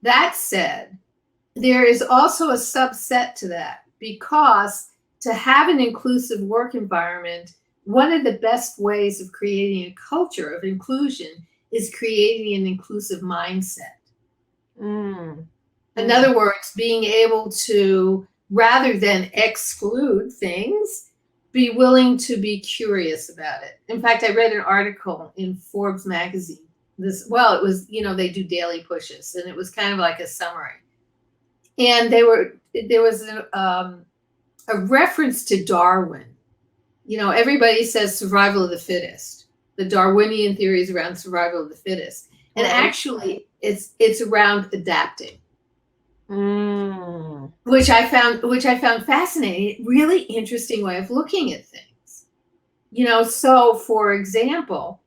That said, there is also a subset to that, because to have an inclusive work environment, one of the best ways of creating a culture of inclusion is creating an inclusive mindset. In other words, being able to, rather than exclude things, be willing to be curious about it. In fact, I read an article in Forbes magazine. It was, they do daily pushes, and it was kind of like a summary. And there was a reference to Darwin. Everybody says survival of the fittest. The Darwinian theories around survival of the fittest. And actually, it's around adapting. Which I found fascinating. Really interesting way of looking at things. So for example,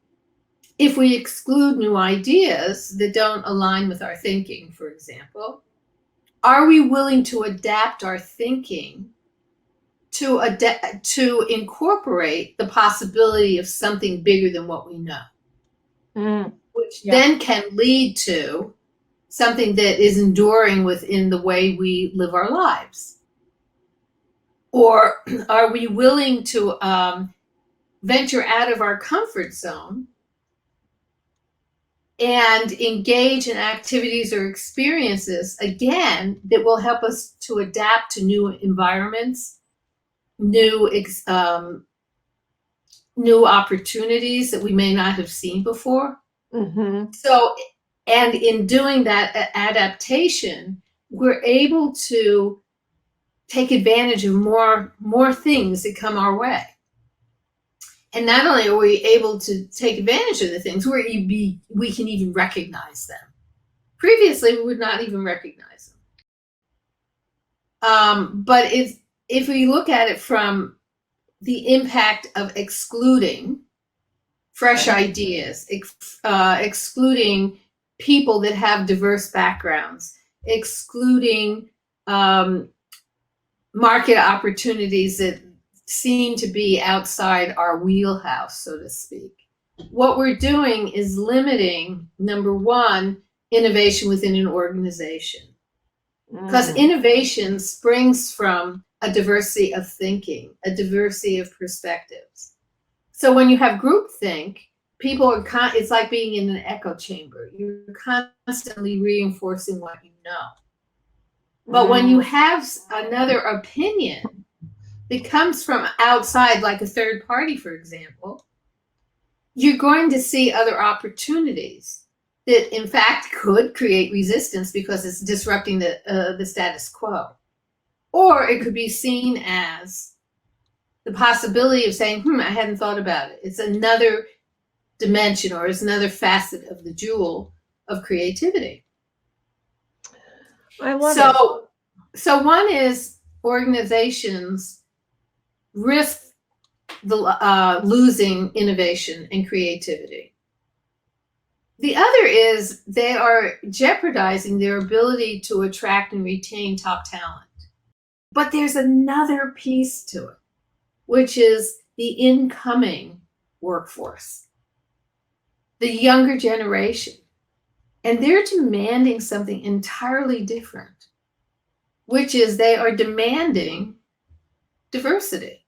if we exclude new ideas that don't align with our thinking, for example, are we willing to adapt our thinking to incorporate the possibility of something bigger than what we know, which then can lead to something that is enduring within the way we live our lives? Or are we willing to venture out of our comfort zone and engage in activities or experiences, again, that will help us to adapt to new environments, new opportunities that we may not have seen before? So, and in doing that adaptation, we're able to take advantage of more things that come our way. And not only are we able to take advantage of the things, we can even recognize them. Previously, we would not even recognize them. But if we look at it from the impact of excluding fresh ideas, excluding people that have diverse backgrounds, excluding market opportunities that seem to be outside our wheelhouse, so to speak. What we're doing is limiting, number one, innovation within an organization. Because innovation springs from a diversity of thinking, a diversity of perspectives. So when you have groupthink, people are it's like being in an echo chamber. You're constantly reinforcing what you know. But when you have another opinion that comes from outside, like a third party, for example, you're going to see other opportunities that, in fact, could create resistance because it's disrupting the status quo. Or it could be seen as the possibility of saying, I hadn't thought about it. It's another dimension, or it's another facet of the jewel of creativity. I love it. So one is organizations risk losing innovation and creativity. The other is they are jeopardizing their ability to attract and retain top talent. But there's another piece to it, which is the incoming workforce, the younger generation. And they're demanding something entirely different, which is they are demanding diversity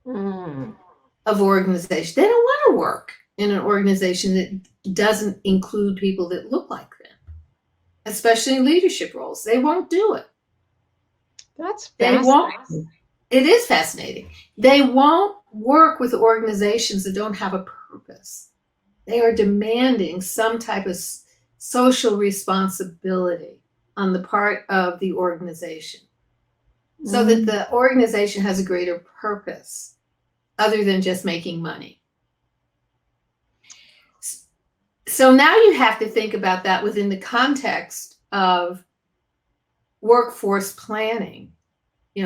of organization. They don't want to work in an organization that doesn't include people that look like them, especially in leadership roles. They won't do it. That's fascinating. It is fascinating. They won't work with organizations that don't have a purpose. They are demanding some type of social responsibility on the part of the organization, so that the organization has a greater purpose other than just making money. So now you have to think about that within the context of workforce planning,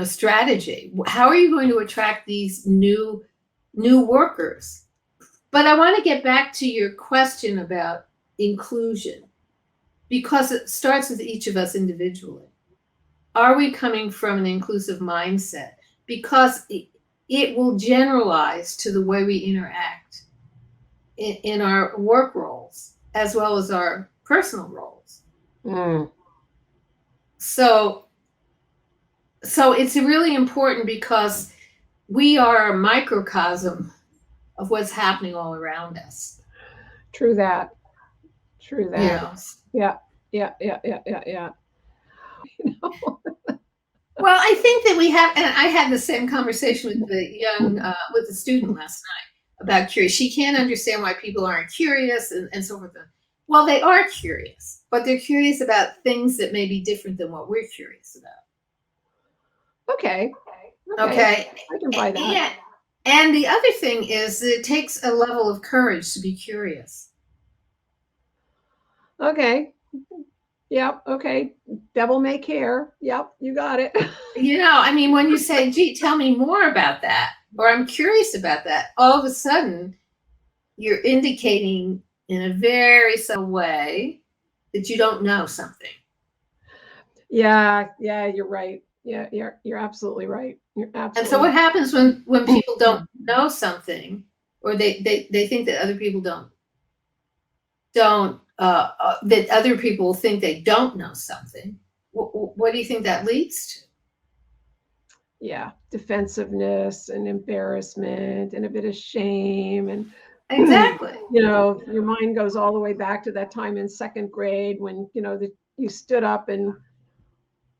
strategy. How are you going to attract these new workers? But I want to get back to your question about inclusion, because it starts with each of us individually. Are we coming from an inclusive mindset? Because it will generalize to the way we interact in our work roles, as well as our personal roles. Mm. So it's really important because we are a microcosm of what's happening all around us. True that. True You that. know. Yeah. Yeah. Yeah. Yeah. Yeah. Yeah. You know? Well, I think that we have, and I had the same conversation with with the student last night about curious. She can't understand why people aren't curious and so forth. Well, they are curious, but they're curious about things that may be different than what we're curious about. Okay. Okay. I can buy that. And the other thing is that it takes a level of courage to be curious. Okay. Yep. Okay. Devil may care. Yep. You got it. I mean, when you say, gee, tell me more about that, or I'm curious about that, all of a sudden you're indicating in a very subtle way that you don't know something. Yeah. Yeah. You're right. Yeah. You're absolutely right. You're absolutely. And so what happens when people don't know something, or they think that other people don't that other people think they don't know something? What do you think that leads to? Yeah, defensiveness and embarrassment and a bit of shame. And Exactly. your mind goes all the way back to that time in second grade when you stood up and,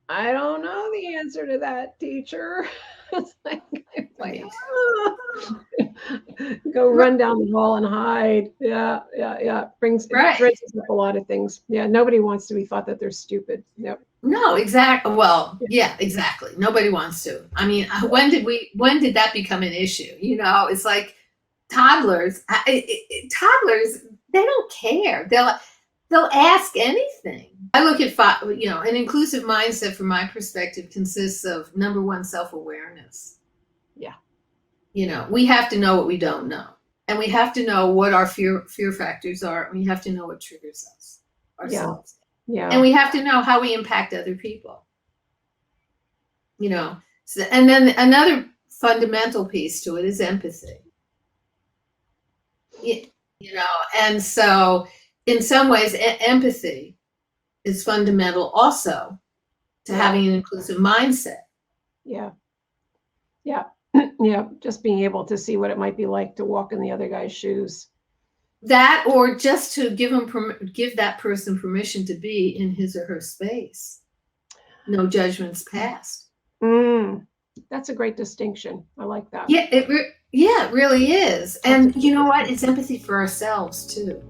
I don't know the answer to that, teacher. It's like, Right. go run down the hall and hide. Yeah. It brings up a lot of things. Yeah, nobody wants to be thought that they're stupid. Yep. No, exactly. Well, yeah, exactly. Nobody wants to. I mean, when did that become an issue? It's like toddlers. Toddlers, they don't care. They'll ask anything. I look at an inclusive mindset from my perspective consists of, number one, self-awareness. Yeah. We have to know what we don't know, and we have to know what our fear factors are, and we have to know what triggers us ourselves. Yeah. And we have to know how we impact other people. So, and then another fundamental piece to it is empathy. And so in some ways, empathy is fundamental also to having an inclusive mindset. Yeah. Yeah. Yeah. Just being able to see what it might be like to walk in the other guy's shoes. That, or just to give that person permission to be in his or her space. No judgments passed. That's a great distinction. I like that. Yeah, it really is. And you know what? It's empathy for ourselves too.